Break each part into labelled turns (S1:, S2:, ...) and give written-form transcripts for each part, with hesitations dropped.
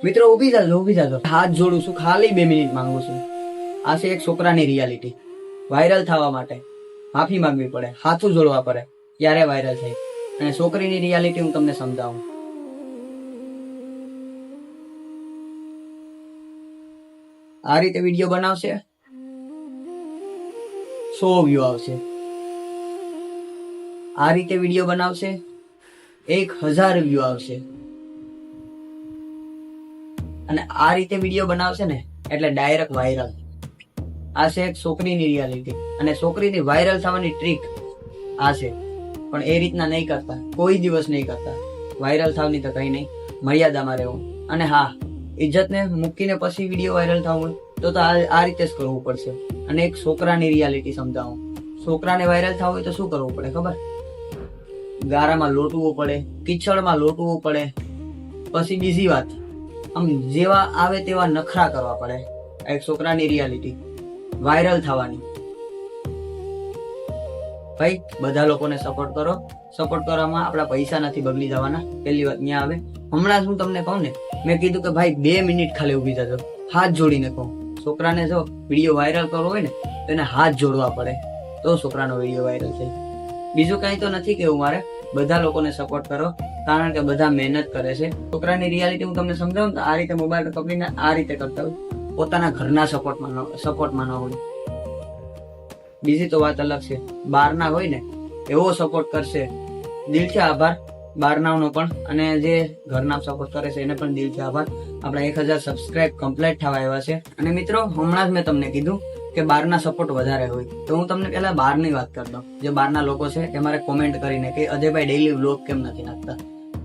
S1: મિત્રો ઊભી જાજો, હાથ જોડું છું, ખાલી 2 મિનિટ માંગુ છું. આ છે એક છોકરાની રિયાલિટી. વાયરલ થવા માટે માફી માંગવી પડે, હાથું જોડવા પડે, ત્યારે વાયરલ થાય. અને છોકરીની રિયાલિટી હું તમને સમજાવું. આ રીતે વિડીયો બનાવશે, 100 વ્યૂ આવશે. આ રીતે વિડીયો બનાવશે, 1000 વ્યૂ આવશે. અને આ રીતે વિડીયો બનાવશે ને એટલે ડાયરેક્ટ વાયરલ. આ છે એક છોકરીની રિયાલિટી. અને છોકરીની વાયરલ થવાની ટ્રીક આ છે. પણ એ રીતના નહીં કરતા, કોઈ દિવસ નહીં કરતા. વાયરલ થવાની તો કઈ નહીં, મર્યાદામાં રહેવું. અને હા, ઇજ્જતને મૂકીને પછી વિડીયો વાયરલ થવું તો આ રીતે જ કરવું પડશે. અને એક છોકરાની રિયાલિટી સમજાવું. છોકરાને વાયરલ થવું હોય તો શું કરવું પડે ખબર? ગારામાં લોટવું પડે, કિચડમાં લોટવું પડે. પછી બીજી વાત, આમ જેવા આવે તેવા નખરા કરવા પડે. એક છોકરાની રિયાલિટી વાયરલ થવાની. ભાઈ બધા લોકોને સપોર્ટ કરો. સપોર્ટ કરવામાં આપણા પૈસા નથી બગડી જવાના. પહેલી વાત ત્યાં આવે. હમણાં હું તમને કહું ને, મેં કીધું કે ભાઈ 2 મિનિટ ખાલી ઊભી જજો, હાથ જોડીને કહું. છોકરાને જો વિડીયો વાયરલ કરવો હોય ને તો એને હાથ જોડવા પડે, તો છોકરાનો વિડીયો વાયરલ થાય. બીજું કઈ તો નથી કેવું મારે. બધા લોકોને સપોર્ટ કરો, કારણ કે બધા મહેનત કરે છે. છોકરાની રિયાલિટી હું તમને સમજાવું તો આ રીતે મોબાઈલ પકડીને આ રીતે કરતા હોય, પોતાના ઘરના સપોર્ટમાં ન હોય. બીજી તો વાત અલગ છે, બહારના હોય ને એવો સપોર્ટ કરશે. દિલથી આભાર બહારનાનો પણ, અને જે ઘરના સપોર્ટ કરે છે એને પણ દિલથી આભાર. આપણા 1000 સબસ્ક્રાઇબ કમ્પ્લીટ થવા આવ્યા છે. અને મિત્રો હમણાં જ મેં તમને કીધું કે બહારના સપોર્ટ વધારે હોય, તો હું તમને પહેલા બહારની વાત કરી દઉં. જે બહારના લોકો છે એ મારે કોમેન્ટ કરીને કે અજયભાઈ ડેઈલી વ્લોગ કેમ નથી નાખતા.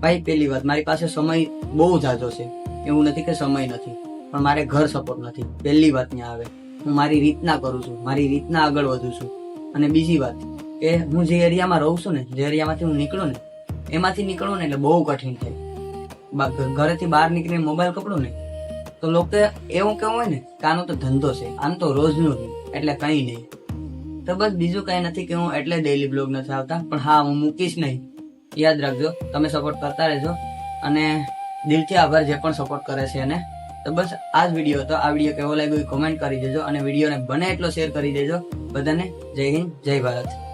S1: ભાઈ પહેલી વાત, મારી પાસે સમય બહુ ઝાઝો છે. એવું નથી કે સમય નથી, પણ મારે ઘર સપોર્ટ નથી. પહેલી વાત ત્યાં આવે. હું મારી રીતના કરું છું, મારી રીતના આગળ વધું છું. અને બીજી વાત કે હું જે એરિયામાં રહું છું ને, જે એરિયામાંથી હું નીકળું ને, એમાંથી નીકળવું ને એટલે બહુ કઠિન થાય. ઘરેથી બહાર નીકળીને મોબાઈલ પકડું ને તો લોકો એવું કેવું હોય ને કે આનો તો ધંધો છે, આમ તો રોજનું જ, એટલે કઈ નહીં. તો બસ બીજું કઈ નથી કે હું એટલે ડેઈલી બ્લોગ નથી આવતા. પણ હા, હું મૂકીશ નહીં, યાદ રાખજો. તમે સપોર્ટ કરતા રહેજો. અને દિલથી આભાર જે પણ સપોર્ટ કરે છે એને. તો બસ આ જ વિડીયો હતો. આ વિડીયો કેવો લાગ્યો એ કોમેન્ટ કરી દેજો. અને વિડીયોને બને એટલો શેર કરી દેજો બધાને. જય હિન્દ, જય ભારત.